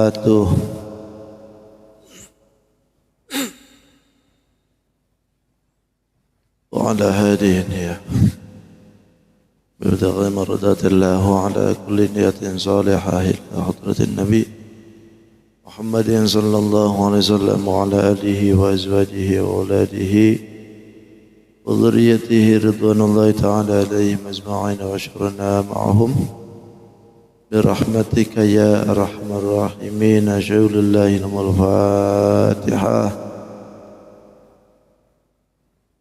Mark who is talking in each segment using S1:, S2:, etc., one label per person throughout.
S1: وبركاته. وعلى هذه النية بابتغاء مرضات الله وعلى كل نية صالحة إلى حضرة النبي محمد صلى الله عليه وسلم وعلى آله وأزواجه وأولاده وذريته رضوان الله تعالى عليهم أجمعين وأشرنا معهم برحمتك يا أرحم الراحمين. شهد الله لهم الفاتحة.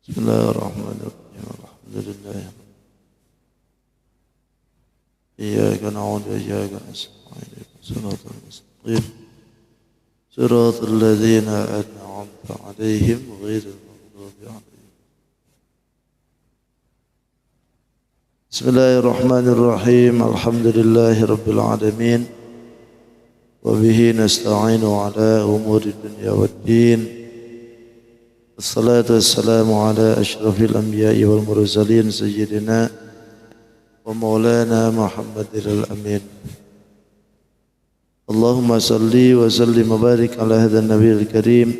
S1: بسم الله الرحمن الرحيم. الحمد لله إياك نعبد وإياك نستعين صراط المستقيم صراط الذين أنعمت عليهم غير المغضوب عليهم. بسم الله الرحمن الرحيم. الحمد لله رب العالمين وبه نستعين على أمور الدنيا والدين. الصلاة والسلام على أشرف الأنبياء والمرسلين سيدنا ومولانا محمد الأمين. اللهم صل وسلم وبارك على هذا النبي الكريم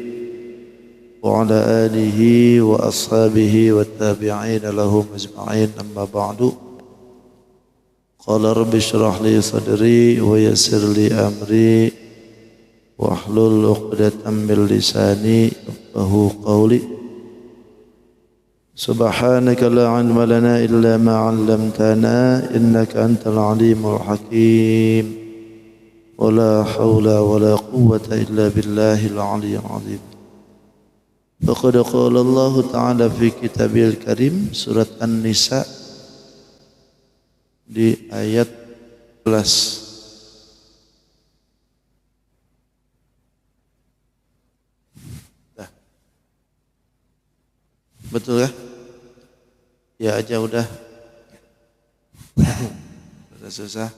S1: وعلى آله وأصحابه والتابعين لهم أجمعين. أما بعد. قال رب اشرح لي صدري ويسر لي أمري واحلل عقدة من لساني يفقهوا قولي. سبحانك لا علم لنا إلا ما علمتنا إنك أنت العليم الحكيم. ولا حول ولا قوة إلا بالله العلي العظيم. فقد قال الله تعالى في كتابه الكريم surat An-Nisa di ayat 11. Betul ya? Ya aja udah. Udah susah.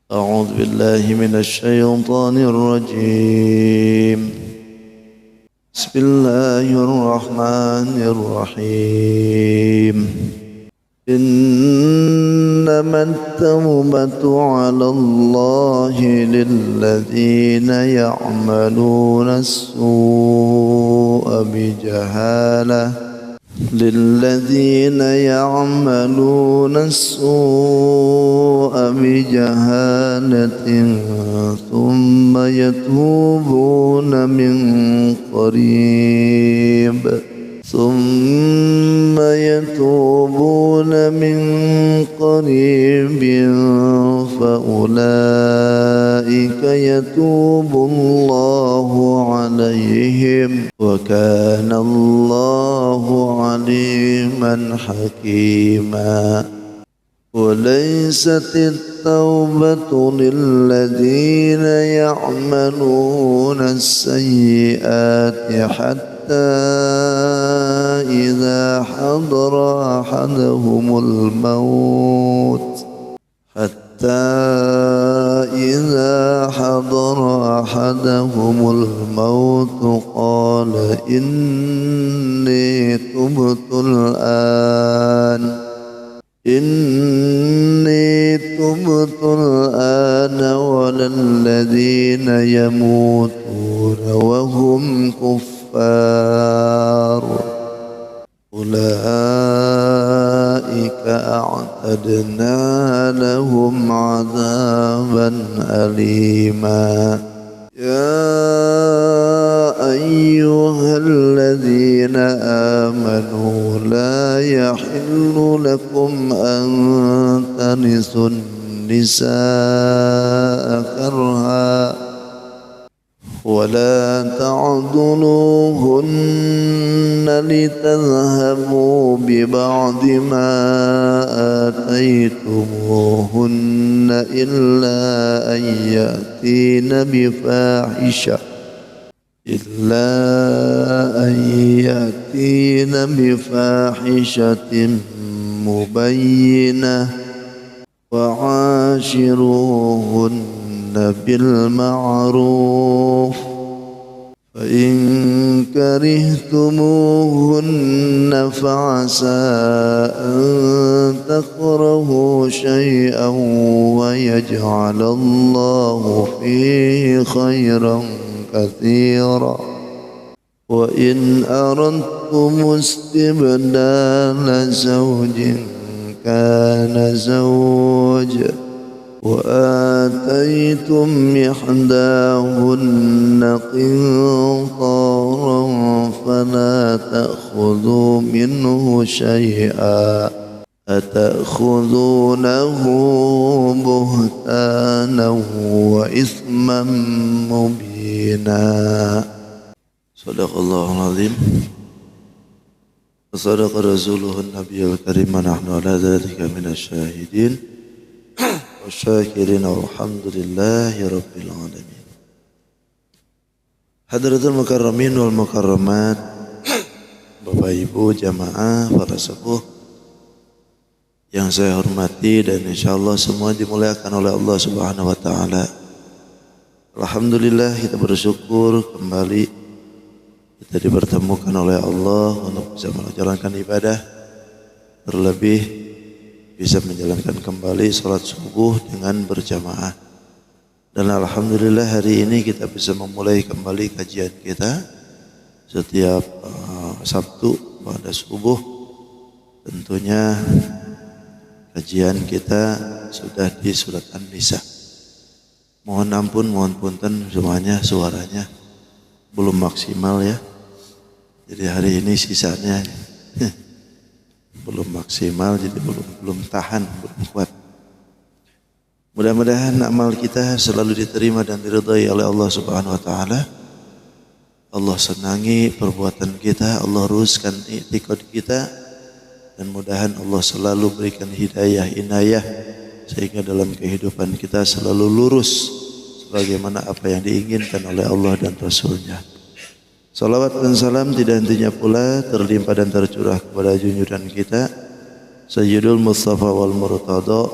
S1: A'udzu billahi minasy syaithanir rajim. Bismillahirrahmanirrahim. إنما التوبة على الله للذين يعملون السوء بجهالة ثم يتوبون من قريب فأولئك يتوب الله عليهم وكان الله عليما حكيما. وليست التوبة للذين يعملون السيئات حتى إذا حضر أحدهم الموت قال إني تبت الآن ولا الذين يموتون وهم كفار أولئك أعتدنا لهم عذابا أليما. يا أيها الذين آمنوا لا يحل لكم أن ترثوا النساء كرها ولا تعضلوهن لتذهبوا ببعض ما آتيتموهن إلا أن يأتين بفاحشة مبينة وعاشروهن بالمعروف فإن كرهتموهن فعسى أن تكرهوا شيئا ويجعل الله فيه خيرا كثيرا وإن أردتم استبدال زوج كان زوجا وآتيتم إحداهن قنطارا فلا تأخذوا منه شيئا أتأخذونه بهتانا وإثما مبينا صدق الله العظيم وصدق رسوله النبي الكريم ونحن على ذلك من الشاهدين والشاكرين والحمد لله رب العالمين. Hadratul mukarramin wal mukarramat, Bapak Ibu jamaah para sepuh yang saya hormati dan insyaallah semua dimuliakan oleh Allah Subhanahu wa taala. Alhamdulillah kita bersyukur kembali kita dipertemukan oleh Allah untuk bisa menjalankan ibadah, terlebih bisa menjalankan kembali salat subuh dengan berjamaah. Dan alhamdulillah hari ini kita bisa memulai kembali kajian kita setiap Sabtu pada subuh. Tentunya kajian kita sudah di surat An-Nisa. Mohon ampun, mohon punten semuanya suaranya belum maksimal ya. Jadi hari ini sisanya belum maksimal, jadi belum tahan, belum kuat. Mudah-mudahan amal kita selalu diterima dan diridhai oleh Allah Subhanahu wa taala. Allah senangi perbuatan kita, Allah luruskan i'tiqad kita, dan mudahan Allah selalu berikan hidayah inayah sehingga dalam kehidupan kita selalu lurus sebagaimana apa yang diinginkan oleh Allah dan Rasul-Nya. Salawat dan salam tidak hentinya pula terlimpah dan tercurah kepada junjungan kita Sayyidul Mustafa wal Murtada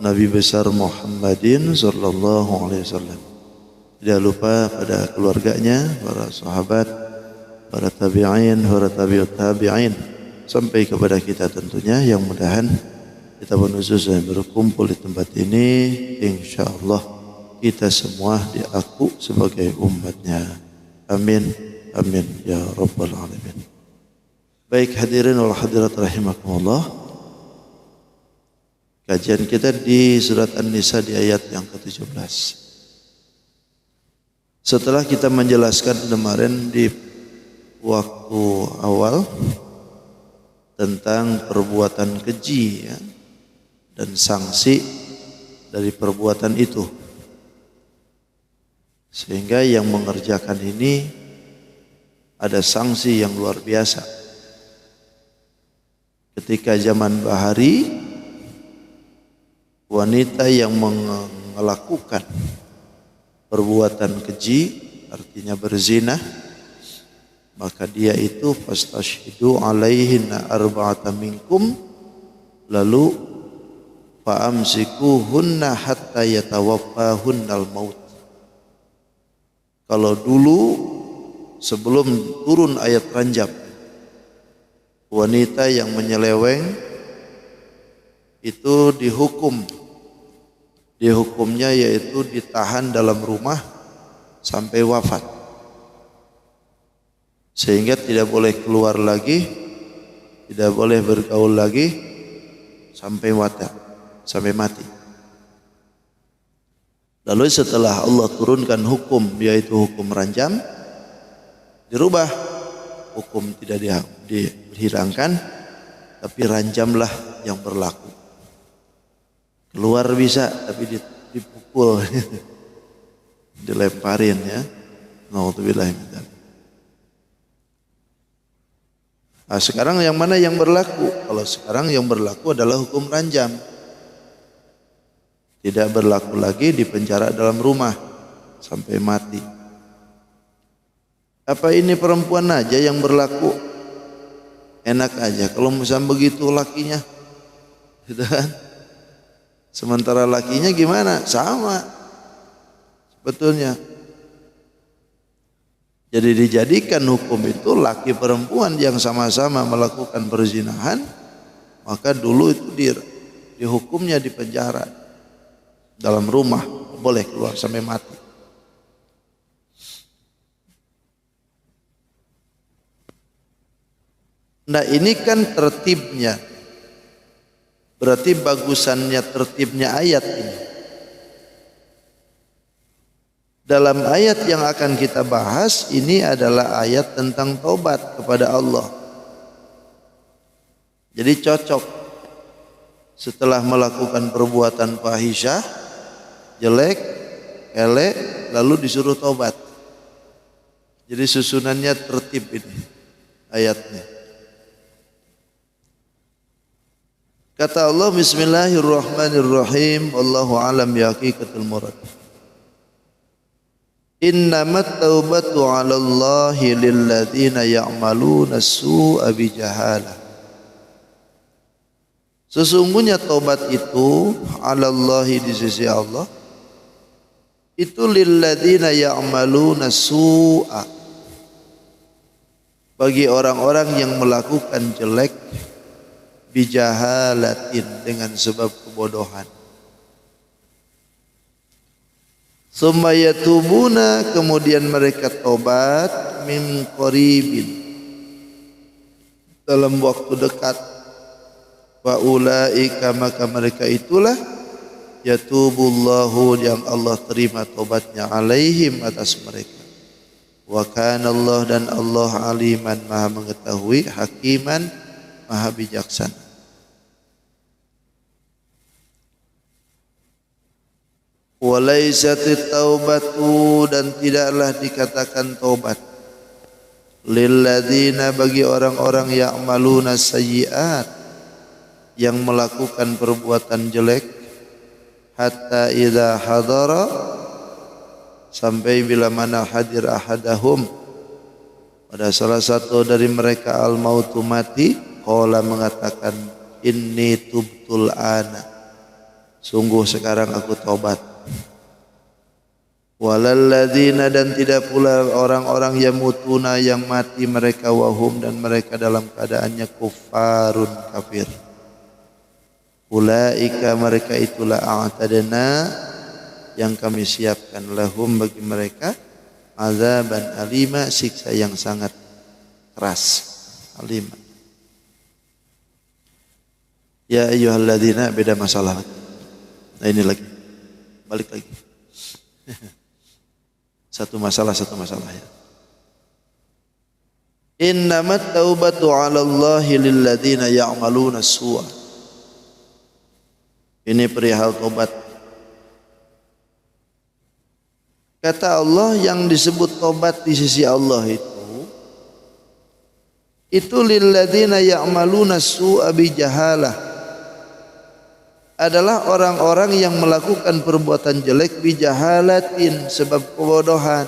S1: Nabi besar Muhammadin sallallahu alaihi wasallam. Tidak lupa pada keluarganya, para sahabat, para tabi'in, para tabi'ut tabi'in, sampai kepada kita tentunya, yang mudahan kita khusus yang berkumpul di tempat ini insyaallah kita semua diaku sebagai umatnya. Amin, amin ya rabbal alamin. Baik hadirin wal hadirat rahimakumullah. Kajian kita di surat An-Nisa di ayat yang ke-17. Setelah kita menjelaskan kemarin di waktu awal tentang perbuatan keji ya, dan sanksi dari perbuatan itu, sehingga yang mengerjakan ini ada sanksi yang luar biasa. Ketika zaman bahari, wanita yang melakukan perbuatan keji, artinya berzina, maka dia itu fastashhidu alaihinna arba'ata minkum, lalu fa'amsikuhunna hatta yatawaffahunnal maut. Kalau dulu sebelum turun ayat ranjam, wanita yang menyeleweng itu dihukumnya yaitu ditahan dalam rumah sampai wafat, sehingga tidak boleh keluar lagi, tidak boleh bergaul lagi sampai mati. Lalu setelah Allah turunkan hukum yaitu hukum ranjam, dirubah, hukum tidak dihilangkan, tapi ranjamlah yang berlaku. Keluar bisa tapi dipukul, dilemparin ya. Nauzubillah min dzalik. Nah, sekarang yang mana yang berlaku? Kalau sekarang yang berlaku adalah hukum ranjam. Tidak berlaku lagi di penjara dalam rumah sampai mati. Apa ini perempuan aja yang berlaku? Enak aja kalau misalnya begitu lakinya, gitu kan? Sementara lakinya gimana? Sama sebetulnya. Jadi dijadikan hukum itu laki perempuan yang sama-sama melakukan perzinahan, maka dulu itu dihukumnya di penjara dalam rumah, boleh keluar sampai mati. Nah ini kan tertibnya, berarti bagusannya tertibnya ayat ini. Dalam ayat yang akan kita bahas ini adalah ayat tentang taubat kepada Allah. Jadi cocok setelah melakukan perbuatan fahisyah, jelek, elek, lalu disuruh taubat. Jadi susunannya tertib ini ayatnya. Kata Allah, Bismillahirrahmanirrahim, wallahu alam bi haqiqatil murad. Innamat taubatu 'alallahi lilladzina ya'maluna as-su'a bijahalah. Sesungguhnya taubat itu 'alallahi di sisi Allah itu lilladzina ya'maluna as-su'a, bagi orang-orang yang melakukan jelek bijahalatin, dengan sebab kebodohan. Summa yatubuna, kemudian mereka tobat, min qaribin, dalam waktu dekat. Wa ulaika, maka mereka itulah yatubullahu, yang Allah terima tobatnya, alaihim, atas mereka. Wa kana Allah, dan Allah aliman, maha mengetahui, hakiman, maha bijaksana. Walaisatit taubatu, dan tidaklah dikatakan taubat, lilladzina, bagi orang-orang ya'maluna sayyi'at, yang melakukan perbuatan jelek, hatta idza hadara, sampai bila mana hadir ahadahum, pada salah satu dari mereka al-mautu, mati, qala, mengatakan, inni tubtul ana, sungguh sekarang aku taubat. Walalladzina, dan tidak pula orang-orang yamutuna, yang mati mereka, wahum, dan mereka dalam keadaannya kuffarun, kafir. Ulaika, mereka itulah a'tadna, yang kami siapkan, lahum, bagi mereka, azaban alima, siksa yang sangat keras, alima. Ya ayyuhalladzina, beda masalah. Nah ini lagi, balik lagi. Satu masalah ya. Innamat taubatu 'alallahi lilladzina ya'maluna as-su'a. Ini perihal taubat. Kata Allah, yang disebut taubat di sisi Allah itu lilladzina ya'maluna as-su'a bijahalah, adalah orang-orang yang melakukan perbuatan jelek bijahalatin, sebab kebodohan.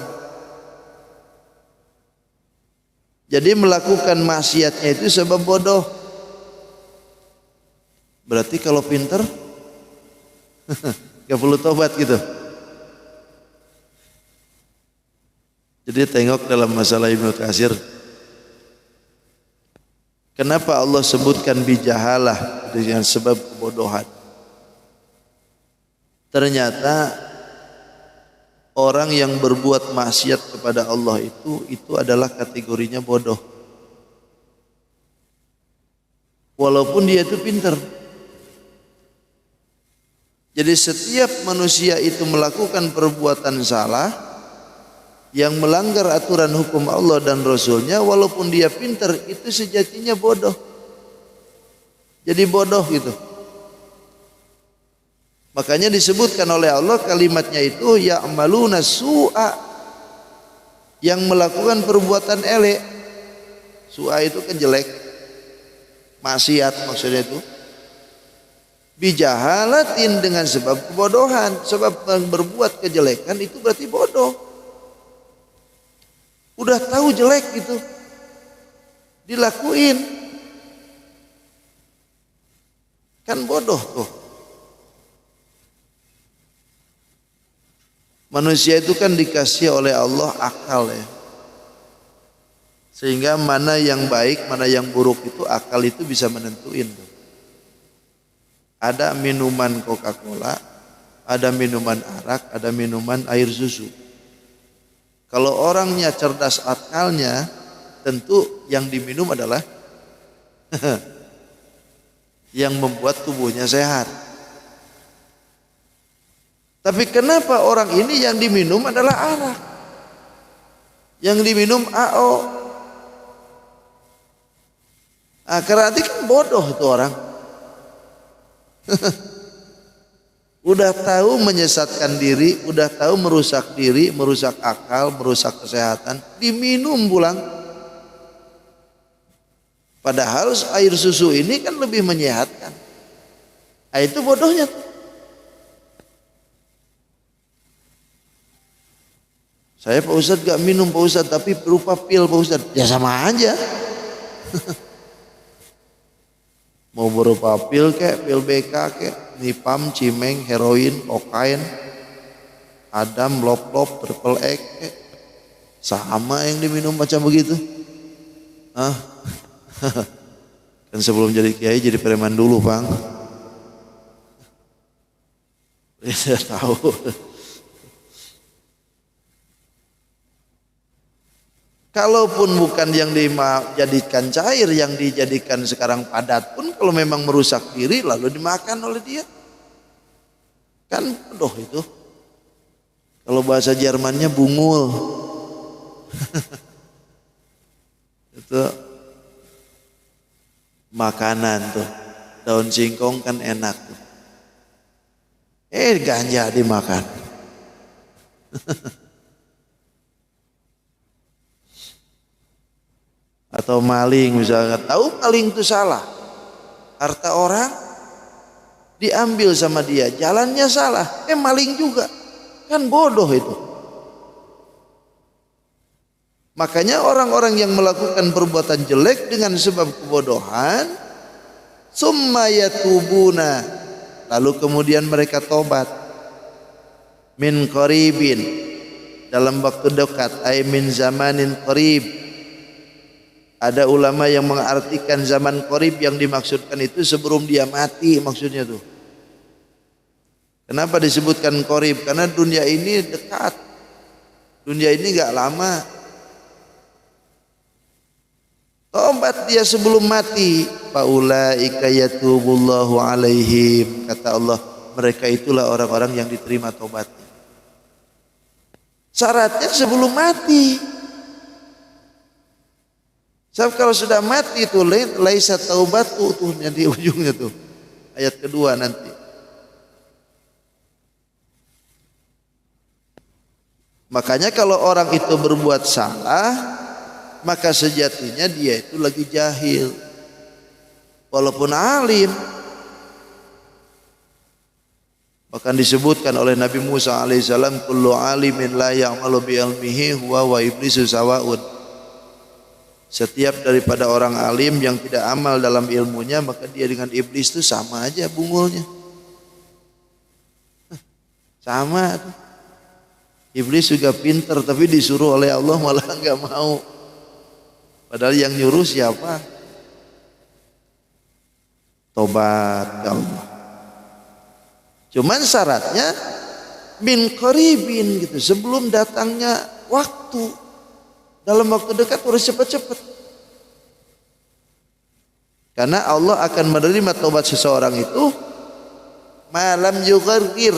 S1: Jadi melakukan maksiatnya itu sebab bodoh. Berarti kalau pinter gak perlu tobat gitu. Jadi tengok dalam masalah Ibnu Katsir, kenapa Allah sebutkan bijahalah dengan sebab kebodohan. Ternyata orang yang berbuat maksiat kepada Allah itu adalah kategorinya bodoh. Walaupun dia itu pintar. Jadi setiap manusia itu melakukan perbuatan salah yang melanggar aturan hukum Allah dan Rasulnya, walaupun dia pintar, itu sejatinya bodoh. Jadi bodoh gitu. Makanya disebutkan oleh Allah kalimatnya itu ya'maluna su'a, yang melakukan perbuatan elek. Su'a itu kan jelek, maksiat maksudnya itu. Bijahalatin, dengan sebab kebodohan. Sebab berbuat kejelekan itu berarti bodoh. Udah tahu jelek gitu, dilakuin, kan bodoh tuh. Manusia itu kan dikasih oleh Allah akal ya. Sehingga mana yang baik, mana yang buruk itu akal itu bisa menentuin. Ada minuman Coca-Cola, ada minuman arak, ada minuman air susu. Kalau orangnya cerdas akalnya, tentu yang diminum adalah yang membuat tubuhnya sehat. Tapi kenapa orang ini yang diminum adalah arak, yang diminum AO? Karena nanti kan bodoh itu orang. Udah tahu menyesatkan diri, udah tahu merusak diri, merusak akal, merusak kesehatan, diminum pulang. Padahal air susu ini kan lebih menyehatkan. Itu bodohnya. Saya Pak Ustadz gak minum Pak Ustadz, tapi berupa pil Pak Ustadz. Ya sama aja. Mau berupa pil kek, pil BK kek, nipam, cimeng, heroin, kokain, adam, lop-lop, triple X kek. Sama yang diminum macam begitu. Kan sebelum jadi kiai jadi preman dulu Bang. Saya tahu. Kalaupun bukan yang dijadikan cair, yang dijadikan sekarang padat pun, kalau memang merusak diri lalu dimakan oleh dia, kan pedoh itu. Kalau bahasa Jermannya bungul. Itu makanan tuh. Daun singkong kan enak tuh. Ganja dimakan. Atau maling misalnya, tahu maling itu salah, harta orang diambil sama dia, jalannya salah, maling juga, kan bodoh itu. Makanya orang-orang yang melakukan perbuatan jelek dengan sebab kebodohan, summa yatubuna, lalu kemudian mereka tobat, min qaribin, dalam waktu dekat, ay min zamanin qarib. Ada ulama yang mengartikan zaman qarib, yang dimaksudkan itu sebelum dia mati maksudnya tuh. Kenapa disebutkan qarib? Karena dunia ini dekat. Dunia ini gak lama. Tobat dia sebelum mati. Faulaika yatubullahu alaihim. Kata Allah, mereka itulah orang-orang yang diterima tobatnya. Syaratnya sebelum mati. Sebab kalau sudah mati itu laisa taubatu tuh di ujungnya tuh. Ayat kedua nanti. Makanya kalau orang itu berbuat salah, maka sejatinya dia itu lagi jahil. Walaupun alim. Bahkan disebutkan oleh Nabi Musa alaihissalam, kullu alimin la ya'malu bi ilmihi huwa wa iblisu sawa'un. Setiap daripada orang alim yang tidak amal dalam ilmunya, maka dia dengan iblis itu sama aja bungulnya. Sama. Iblis juga pintar, tapi disuruh oleh Allah malah nggak mau. Padahal yang nyuruh siapa? Tobat ke Allah. Cuman syaratnya min qaribin gitu, sebelum datangnya waktu. Dalam waktu dekat harus cepat-cepat. Karena Allah akan menerima taubat seseorang itu malam yughargir.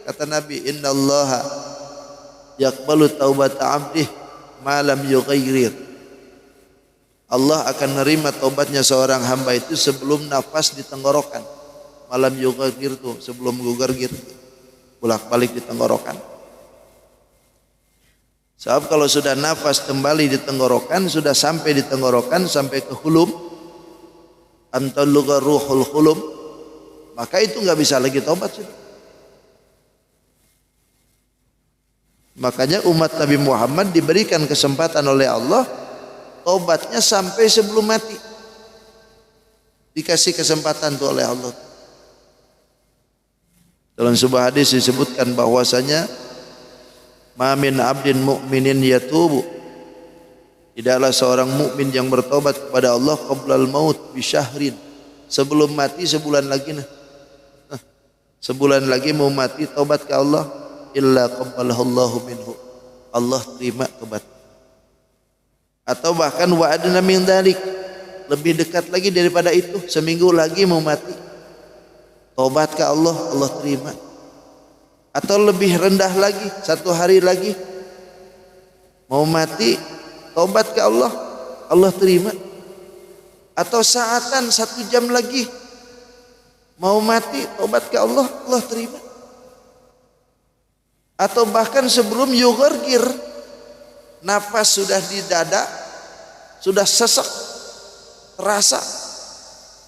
S1: Kata Nabi, innallaha yaqbalu taubata 'abdih malam yughargir. Allah akan menerima taubatnya seorang hamba itu sebelum nafas di tenggorokan. Malam yughargir tuh, sebelum yughargir. Bolak-balik di tenggorokan. Sebab kalau sudah nafas kembali di tenggorokan, sudah sampai di tenggorokan, sampai ke hulum, antalugha ruhul hulum, maka itu nggak bisa lagi taubat sudah. Makanya umat Nabi Muhammad diberikan kesempatan oleh Allah, taubatnya sampai sebelum mati. Dikasih kesempatan tuh oleh Allah. Dalam sebuah hadis disebutkan bahwasanya ma min abdin mu'minin yatubu Tidaklah seorang mukmin yang bertobat kepada Allah qablal maut bi syahrin, sebelum mati sebulan lagi sebulan lagi mau mati tobat ke Allah, illa qabbalallahu minhu, Allah terima tobat. Atau bahkan wa adna min dzalik, lebih dekat lagi daripada itu, seminggu lagi mau mati tobat ke Allah, Allah terima. Atau lebih rendah lagi, 1 hari lagi mau mati tobat ke Allah, Allah terima. Atau saatan 1 jam lagi mau mati tobat ke Allah, Allah terima. Atau bahkan sebelum yughargir, nafas sudah di dada, sudah sesek terasa,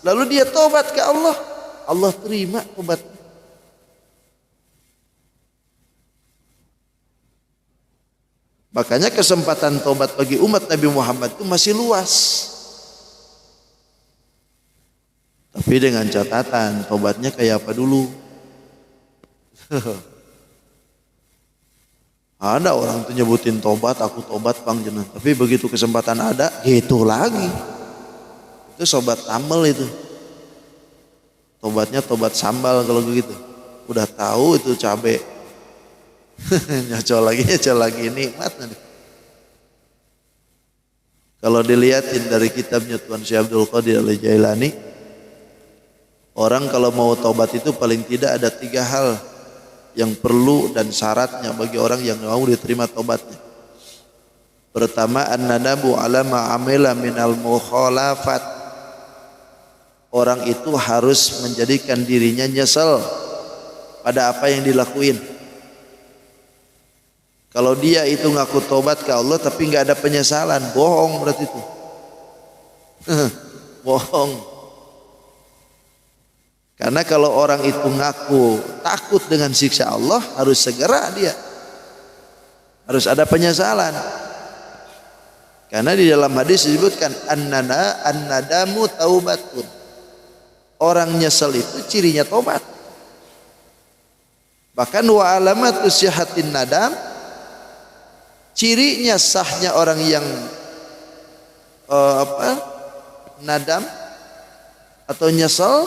S1: lalu dia tobat ke Allah, Allah terima tobat. Makanya kesempatan tobat bagi umat Nabi Muhammad itu masih luas. Tapi dengan catatan tobatnya kayak apa dulu. Ada orang tuh nyebutin tobat, aku tobat Bang Jenah. Tapi begitu kesempatan ada, gitu lagi. Itu sobat tamel itu. Tobatnya tobat sambal kalau begitu. Udah tahu itu cabai. nyocol lagi nikmat nanti. Kalau dilihatin dari kitabnya Tuan Syekh Abdul Qadir Al-Jailani, orang kalau mau taubat itu paling tidak ada 3 hal yang perlu dan syaratnya bagi orang yang mau diterima taubatnya. Pertama, an-nadamu ala ma amila minal mukhalafat. Orang itu harus menjadikan dirinya nyesel pada apa yang dilakuin. Kalau dia itu ngaku tobat ke Allah tapi nggak ada penyesalan, bohong berarti itu. Bohong. Karena kalau orang itu ngaku takut dengan siksa Allah, harus segera dia. Harus ada penyesalan. Karena di dalam hadis disebutkan an-nadamu taubatun. Orang nyesel itu cirinya tobat. Bahkan wa alamatu sihhatin nadam, cirinya sahnya orang yang nadam atau nyesal,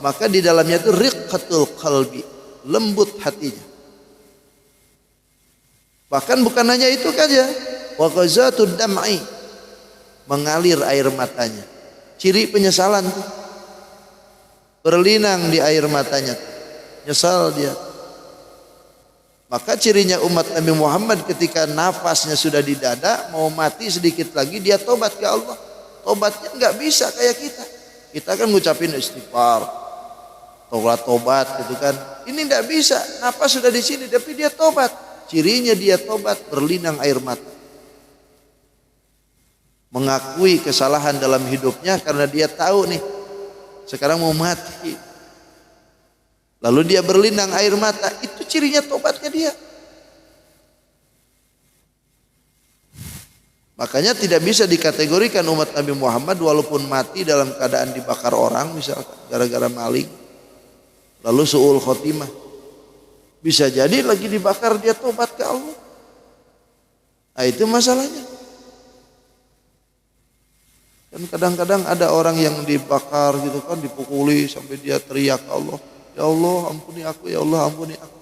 S1: maka di dalamnya itu riqqatul qalbi, lembut hatinya. Bahkan bukan hanya itu saja, wa ghazatud dam'i, mengalir air matanya. Ciri penyesalan tuh, berlinang di air matanya, nyesal dia. Maka cirinya umat Nabi Muhammad ketika nafasnya sudah di dada, mau mati sedikit lagi dia tobat ke Allah. Tobatnya nggak bisa kayak kita. Kita kan ngucapin istighfar, tobat gitu kan. Ini nggak bisa. Nafas sudah di sini tapi dia tobat. Cirinya dia tobat, berlinang air mata. Mengakui kesalahan dalam hidupnya karena dia tahu nih sekarang mau mati. Lalu dia berlinang air mata, itu cirinya tobatnya dia. Makanya tidak bisa dikategorikan umat Nabi Muhammad walaupun mati dalam keadaan dibakar orang misalkan gara-gara maling, lalu su'ul khotimah, bisa jadi lagi dibakar dia tobat ke Allah. Nah itu masalahnya. Dan kadang-kadang ada orang yang dibakar gitu kan, dipukuli sampai dia teriak ke Allah, ya Allah ampuni aku, ya Allah ampuni aku.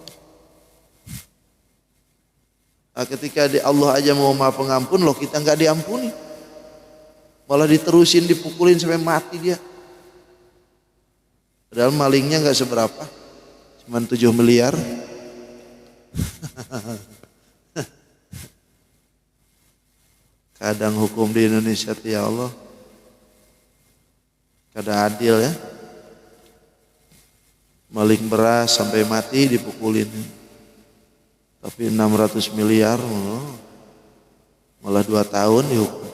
S1: Nah, ketika Allah aja mau maha pengampun, loh kita nggak diampuni, malah diterusin dipukulin sampai mati dia. Padahal malingnya nggak seberapa, cuma 7 miliar. Kadang hukum di Indonesia ya Allah, kadang adil ya. Maling beras sampai mati dipukulin, tapi 600 miliar malah 2 tahun dihukum.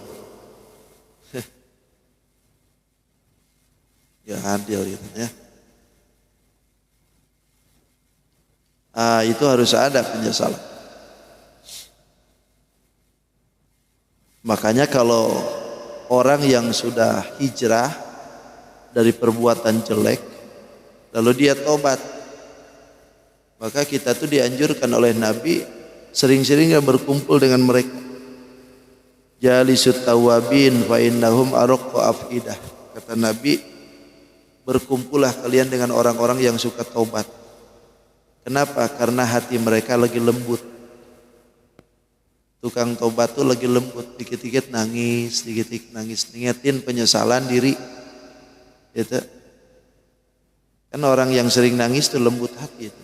S1: Ya adil gitu ya. Itu harus ada penyesalan. Makanya kalau orang yang sudah hijrah dari perbuatan jelek lalu dia tobat, maka kita tuh dianjurkan oleh Nabi sering-sering berkumpul dengan mereka. jalisut tawabin fa innahum araqqu afidah. Kata Nabi, berkumpullah kalian dengan orang-orang yang suka taubat. Kenapa? Karena hati mereka lagi lembut. Tukang taubat tuh lagi lembut, dikit-dikit nangis, dikit-dikit nangis, ngingetin penyesalan diri. Gitu. Kan orang yang sering nangis tuh lembut hati itu.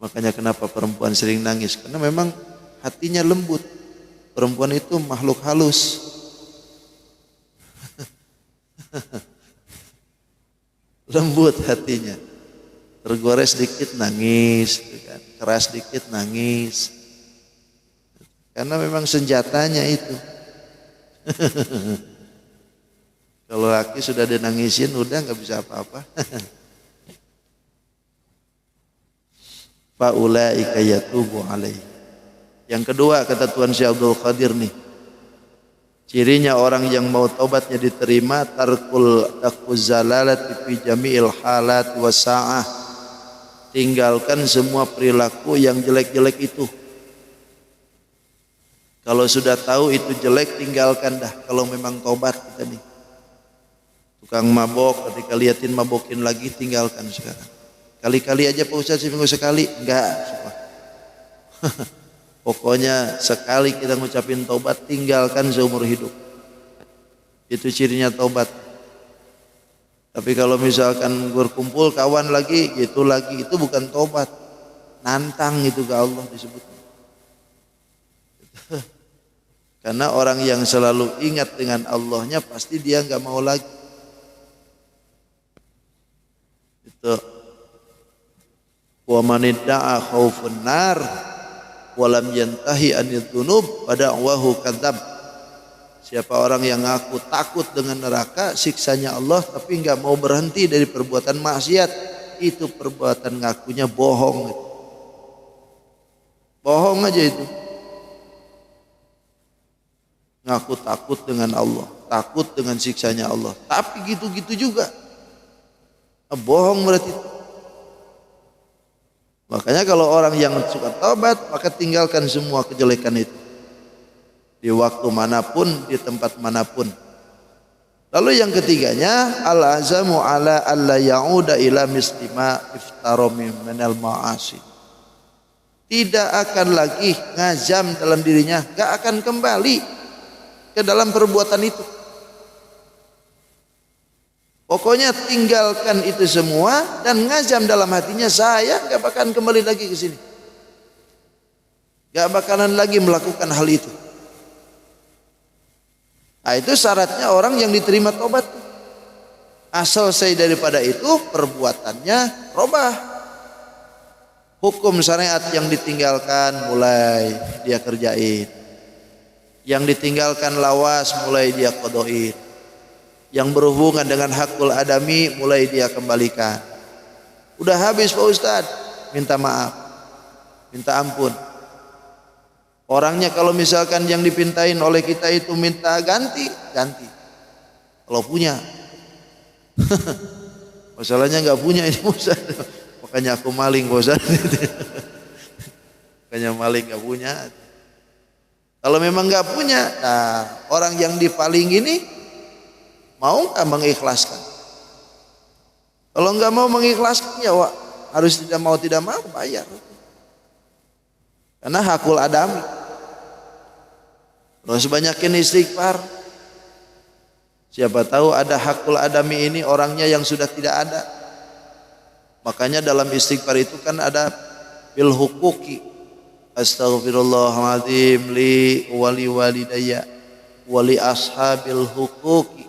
S1: Makanya kenapa perempuan sering nangis? Karena memang hatinya lembut. Perempuan itu makhluk halus. Lembut hatinya. Tergores dikit nangis, kan? Keras dikit nangis. Karena memang senjatanya itu. Kalau laki sudah dinangisin udah nggak bisa apa-apa. Fa ulaika yatubu alaihi. Yang kedua kata Tuan Syekh Abdul Qadir nih, cirinya orang yang mau taubatnya diterima, tarkul zalalat fi jami'il halat wasa'ah. Tinggalkan semua perilaku yang jelek-jelek itu. Kalau sudah tahu itu jelek, tinggalkan dah. Kalau memang taubat kita nih. Tukang mabok, ketika liatin mabokin lagi, tinggalkan sekarang. Kali-kali aja Pak Ustaz, seminggu sekali. Enggak. Pokoknya sekali kita ngucapin taubat, tinggalkan seumur hidup. Itu cirinya taubat. Tapi kalau misalkan berkumpul kawan lagi, itu bukan taubat. Nantang itu ke Allah disebutnya. Karena orang yang selalu ingat dengan Allahnya pasti dia nggak mau lagi. Itu. Wa man idda'a khaufun nar walam yantahi anil dzunub fada'wahu kadzab. Siapa orang yang ngaku takut dengan neraka, siksanya Allah, tapi enggak mau berhenti dari perbuatan maksiat, itu perbuatan ngakunya bohong. Bohong aja itu. Ngaku takut dengan Allah, takut dengan siksanya Allah, tapi gitu-gitu juga. Bohong berarti. Makanya kalau orang yang suka taubat, maka tinggalkan semua kejelekan itu. Di waktu manapun, di tempat manapun. Lalu yang ketiganya, al-azamu ala alla ya'uda ila mislima iftara minal ma'asi. Tidak akan lagi ngazam dalam dirinya, gak akan kembali ke dalam perbuatan itu. Pokoknya tinggalkan itu semua dan ngazam dalam hatinya, saya gak bakalan kembali lagi ke sini. Gak bakalan lagi melakukan hal itu. Nah, itu syaratnya orang yang diterima tobat. Asal selesai daripada itu perbuatannya robah. Hukum syariat yang ditinggalkan mulai dia kerjain. Yang ditinggalkan lawas mulai dia kodoin. Yang berhubungan dengan hakul adami mulai dia kembalikan. Udah habis Pak Ustadz, minta maaf, minta ampun. Orangnya kalau misalkan yang dipintain oleh kita itu minta ganti, ganti. Kalau punya. Masalahnya nggak punya ini Ustaz. Makanya aku maling Pak Ustadz. Makanya maling nggak punya. Kalau memang nggak punya, nah orang yang dipaling ini mau nggak mengikhlaskan? Kalau nggak mau mengikhlaskan ya Wak, harus tidak mau bayar. Karena hakul adami. Terus banyakin istighfar. Siapa tahu ada hakul adami ini orangnya yang sudah tidak ada. Makanya dalam istighfar itu kan ada bil huquqi. Astaghfirullahaladzim li wali walidayya wali ashabil huquqi.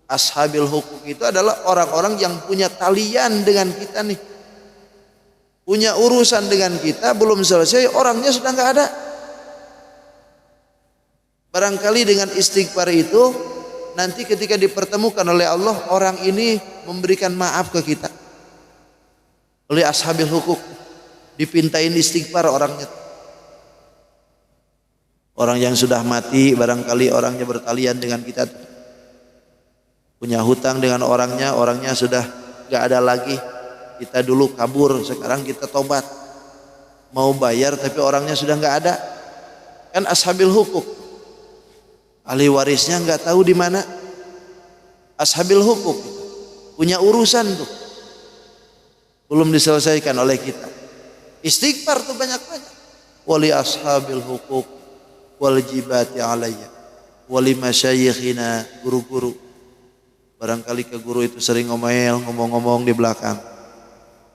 S1: Ashabil huquq itu adalah orang-orang yang punya talian dengan kita nih. Punya urusan dengan kita belum selesai, orangnya sudah nggak ada. Barangkali dengan istighfar itu nanti ketika dipertemukan oleh Allah, orang ini memberikan maaf ke kita. Oleh ashabil huquq dipintain istighfar orangnya. Orang yang sudah mati barangkali orangnya bertalian dengan kita. Punya hutang dengan orangnya sudah gak ada lagi. Kita dulu kabur, sekarang kita tobat. Mau bayar tapi orangnya sudah gak ada. Kan ashabil huquq. Ahli warisnya nggak tahu di mana. Ashabil hukuk punya urusan tuh, belum diselesaikan oleh kita. Istighfar tuh banyak-banyak. Wali ashabil hukuk wal jibati alayya wali masyayikhina, guru-guru. Barangkali ke guru itu sering ngomong-ngomong di belakang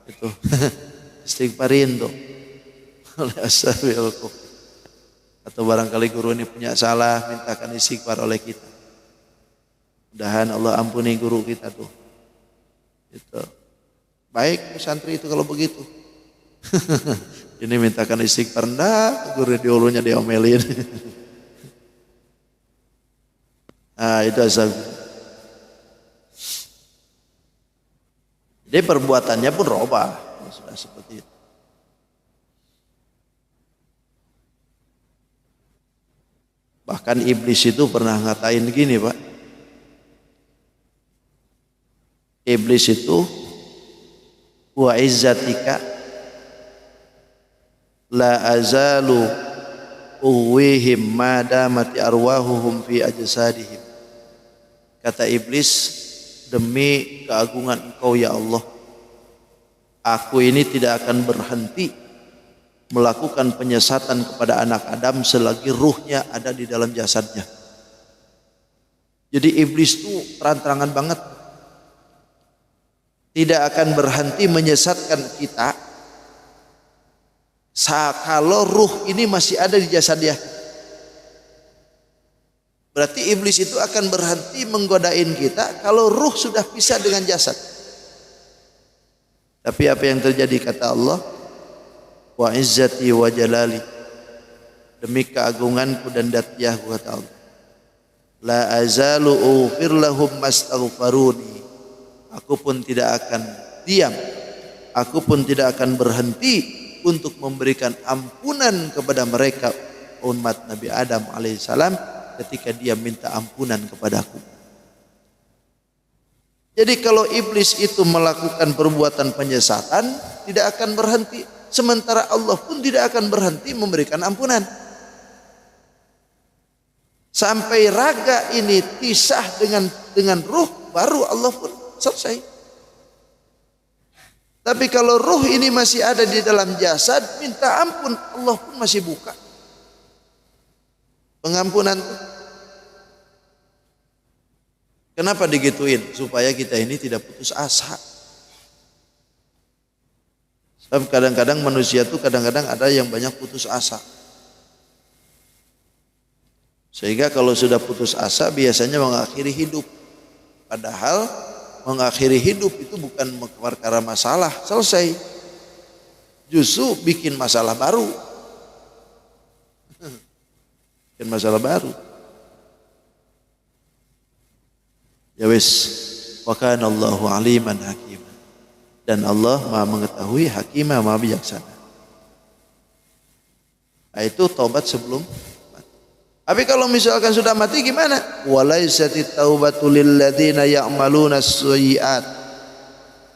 S1: itu istighfarin tuh oleh ashabil hukuk. Atau barangkali guru ini punya salah, mintakan istighfar oleh kita. Mudahan Allah ampuni guru kita tuh. Itu baik santri itu kalau begitu. Ini mintakan istighfar, enggak, guru di hulunya diomelin. Nah, itu asal. Jadi perbuatannya pun robah, sudah seperti itu. Bahkan iblis itu pernah ngatain gini, Pak. Iblis itu wa izzatika la azalu uwihim ma damati arwahuhum fi ajsadihim. Kata iblis, demi keagungan Engkau ya Allah, aku ini tidak akan berhenti melakukan penyesatan kepada anak Adam selagi ruhnya ada di dalam jasadnya. Jadi iblis itu terang-terangan banget, tidak akan berhenti menyesatkan kita kalau ruh ini masih ada di jasad dia. Berarti iblis itu akan berhenti menggodain kita kalau ruh sudah pisah dengan jasad. Tapi apa yang terjadi, kata Allah, wa izzati wa jalali, demi keagunganku dan dzatku, kata Allah, la azalu ughfir lahum mastaghfaruni, aku pun tidak akan diam, aku pun tidak akan berhenti untuk memberikan ampunan kepada mereka, umat Nabi Adam alaihissalam, ketika dia minta ampunan kepadaku. Jadi kalau iblis itu melakukan perbuatan penyesatan, tidak akan berhenti, sementara Allah pun tidak akan berhenti memberikan ampunan. Sampai raga ini pisah dengan ruh, baru Allah pun selesai. Tapi kalau ruh ini masih ada di dalam jasad, minta ampun, Allah pun masih buka pengampunan. Kenapa digituin? Supaya kita ini tidak putus asa. Sebab kadang-kadang manusia itu kadang-kadang ada yang banyak putus asa. Sehingga kalau sudah putus asa biasanya mengakhiri hidup. Padahal mengakhiri hidup itu bukan perkara masalah selesai, justru bikin masalah baru. Bikin masalah baru. Ya wis, wa kana Allahu aliman hakim, dan Allah Maha mengetahui, hakimah, Maha bijaksana. Nah, itu taubat sebelum. Tapi kalau misalkan sudah mati gimana? Walaisatit taubatu lil ladzina ya'maluna sayyi'at.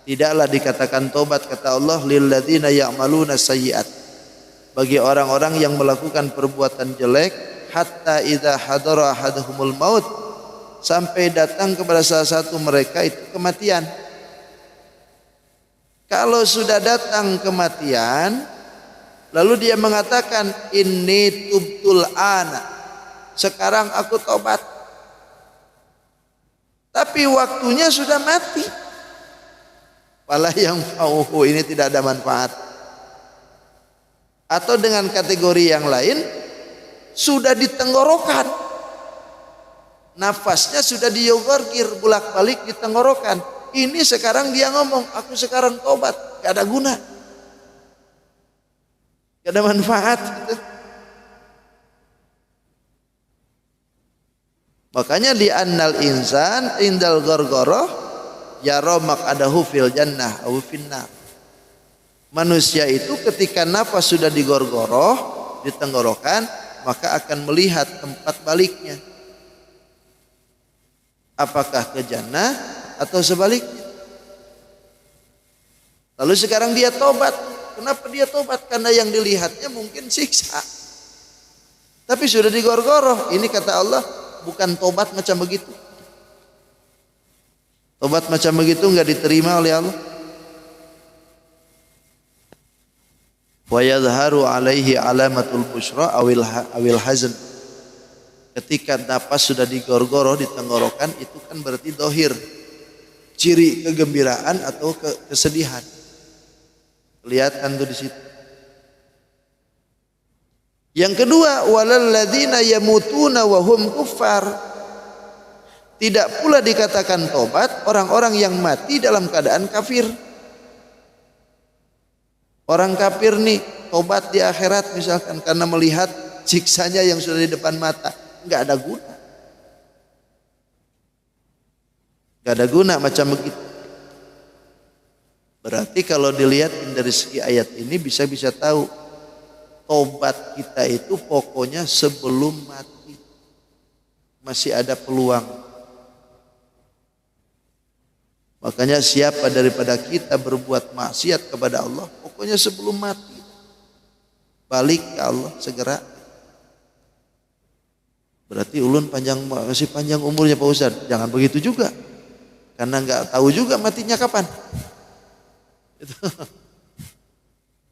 S1: Tidaklah dikatakan tobat, kata Allah, lil ladzina ya'maluna sayyi'at, bagi orang-orang yang melakukan perbuatan jelek, hatta idza hadara ahaduhumul maut, sampai datang kepada salah satu mereka itu kematian. Kalau sudah datang kematian, lalu dia mengatakan inni tubtul ana, sekarang aku tobat, tapi waktunya sudah mati. Walah yang mau ini tidak ada manfaat. Atau dengan kategori yang lain, sudah ditenggorokan, nafasnya sudah diyogorgir bolak-balik di tenggorokan. Ini sekarang dia ngomong, aku sekarang tobat, gak ada guna, gak ada manfaat gitu. Makanya di annal insan indal gorgoroh yara maq'adahu fil jannah aw finnar. Manusia itu ketika nafas sudah digorgoroh, di tenggorokan, maka akan melihat tempat baliknya. Apakah ke jannah atau sebaliknya. Lalu sekarang dia tobat. Kenapa dia tobat? Karena yang dilihatnya mungkin siksa. Tapi sudah digorgoroh. Ini kata Allah, bukan tobat macam begitu. Tobat macam begitu enggak diterima oleh Allah. Wa yadhharu alaihi alamatul busyra awil hazn. Ketika napas sudah digorgoro di tenggorokan, itu kan berarti dohir, ciri kegembiraan atau kesedihan. Kelihatan tuh di situ. Yang kedua, walal ladzina yamutuna wa hum kuffar. Tidak pula dikatakan tobat orang-orang yang mati dalam keadaan kafir. Orang kafir nih tobat di akhirat misalkan karena melihat siksanya yang sudah di depan mata, nggak ada guna. Nggak ada guna macam begitu. Berarti kalau dilihat dari segi ayat ini bisa tahu tobat kita itu pokoknya sebelum mati. Masih ada peluang. Makanya siapa daripada kita berbuat maksiat kepada Allah, pokoknya sebelum mati balik ke Allah segera. Berarti ulun masih panjang umurnya Pak Ustaz. Jangan begitu juga. Karena nggak tahu juga matinya kapan.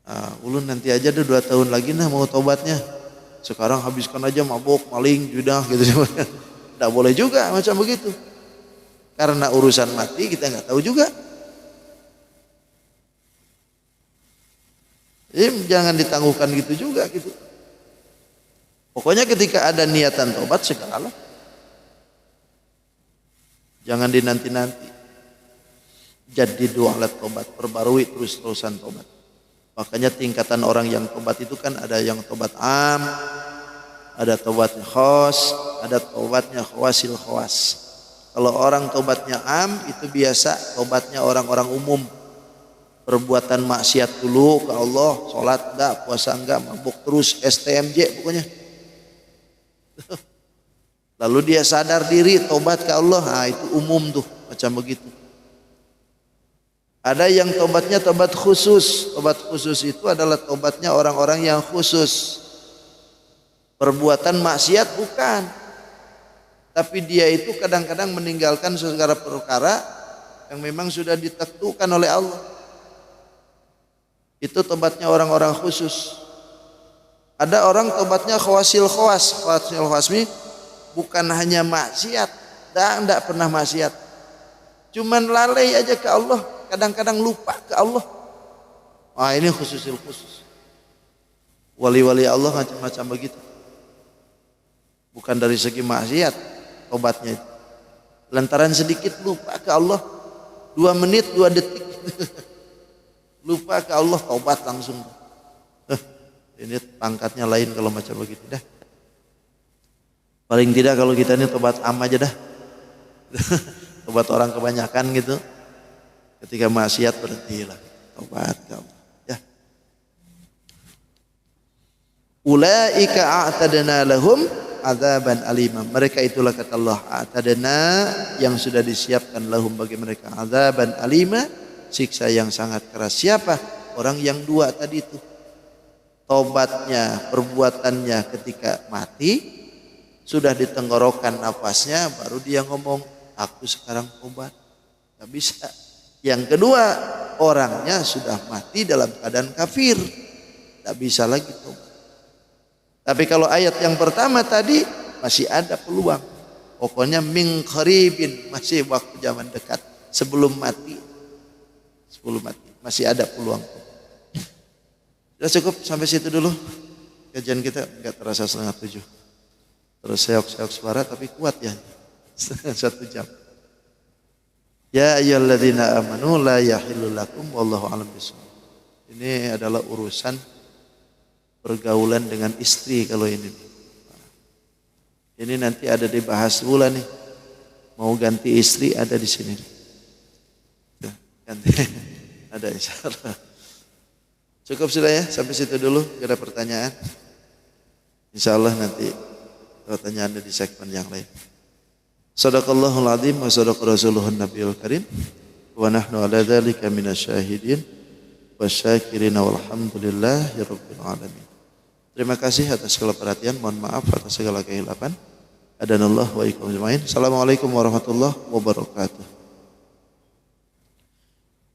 S1: Nah, ulun nanti aja deh 2 tahun lagi mau tobatnya. Sekarang habiskan aja mabok, maling, judah gitu. Nggak boleh juga macam begitu. Karena urusan mati kita nggak tahu juga. Jadi jangan ditangguhkan gitu juga gitu. Pokoknya ketika ada niatan tobat segeralah. Jangan dinanti-nanti. Jadi doa alat tobat, perbarui terus-terusan tobat. Makanya tingkatan orang yang tobat itu kan ada yang tobat am, ada tobatnya khos, ada tobatnya khawasil khawas. Kalau orang tobatnya am itu biasa tobatnya orang-orang umum. Perbuatan maksiat dulu ke Allah, sholat enggak, puasa enggak, mabuk terus, STMJ pokoknya. Lalu dia sadar diri tobat ke Allah, nah itu umum tuh macam begitu. Ada yang tobatnya tobat khusus. Tobat khusus itu adalah tobatnya orang-orang yang khusus. Perbuatan maksiat bukan. Tapi dia itu kadang-kadang meninggalkan segala perkara yang memang sudah ditentukan oleh Allah. Itu tobatnya orang-orang khusus. Ada orang tobatnya khawasil khawas. Khawasil khawasmi bukan hanya maksiat, tidak pernah maksiat. Cuman lalai aja ke Allah, kadang-kadang lupa ke Allah. Wah, ini khususil khusus. Wali-wali Allah macam-macam begitu. Bukan dari segi maksiat tobatnya itu. Lantaran sedikit lupa ke Allah, 2 menit 2 detik. Lupa ke Allah, tobat langsung. Ini pangkatnya lain kalau macam begitu dah. Paling tidak kalau kita ini tobat am aja dah. Tobat orang kebanyakan gitu. Ketika maksiat berhentilah. Tobat ke Allah. Ya. Ulaika a'tadna lahum adzaban alima. Mereka itulah kata Allah, a'tadna yang sudah disiapkan lahum bagi mereka adzaban alima, siksa yang sangat keras. Siapa? Orang yang 2 tadi itu. Tobatnya, perbuatannya ketika mati, sudah ditenggorokan nafasnya, baru dia ngomong, aku sekarang tobat. Gak bisa. Yang kedua, orangnya sudah mati dalam keadaan kafir, gak bisa lagi tobat. Tapi kalau ayat yang pertama tadi masih ada peluang. Pokoknya min qaribin, masih waktu zaman dekat, sebelum mati. Sebelum mati masih ada peluang. Sudah cukup sampai situ dulu. Kajian kita enggak terasa 6:30. Terus seok-seok suara tapi kuat ya. 1 jam. Ya ayyuhalladzina amanu la yahillu lakum wallahu a'lam bishawab. Ini adalah urusan pergaulan dengan istri kalau ini. Ini nanti ada dibahas pula nih. Mau ganti istri ada di sini. Ganti. Ada insyaallah. Cukup sudah ya, sampai situ dulu. Gak ada pertanyaan. Insyaallah nanti pertanyaannya di segmen yang lain. Shadaqallahul azim wa sadaqa rasuluhun nabiyul karim. Wa nahnu ala dzalika minasyahidin wasyakirin walhamdulillahirabbil alamin. Terima kasih atas segala perhatian, mohon maaf atas segala kehilapan. Adanallah wa iyyakum ajma'in. Assalamualaikum warahmatullahi wabarakatuh.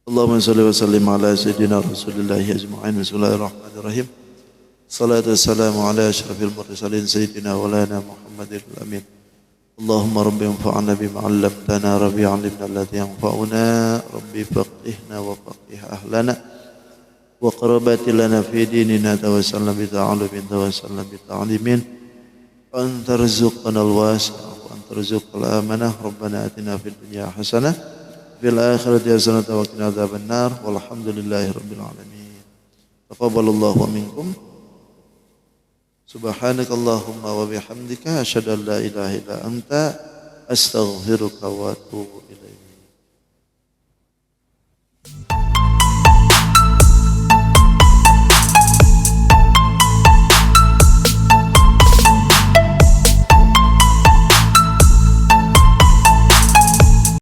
S1: Allahumma shalli wa sallim ala sayyidina Rasulillah ajma'in. Bismillahirrahmanirrahim. Salatu wassalamu ala asyrafil mursalin sayyidina wa lana Muhammadil amin. Allahumma rabbi anfa'na bima 'allamtana, rabbi 'allimna alladhi yanfa'una, rabbi faqihna wa faqih ahlana wa qarabati lana fi dinina, tawassalna bi ta'alumin, tawassalna bi ta'limin, anta rizqana al-wasi' wa anta rizqal amanah. Rabbana atina fid dunya hasanah fil akhirati hasanah wa qina adzabannar. Walhamdulillahi rabbil alamin. Taqabbalallahu minkum. Subhanakallahumma wa bihamdika asyhadu an la ilaha illa anta astaghfiruka wa atubu ilaik.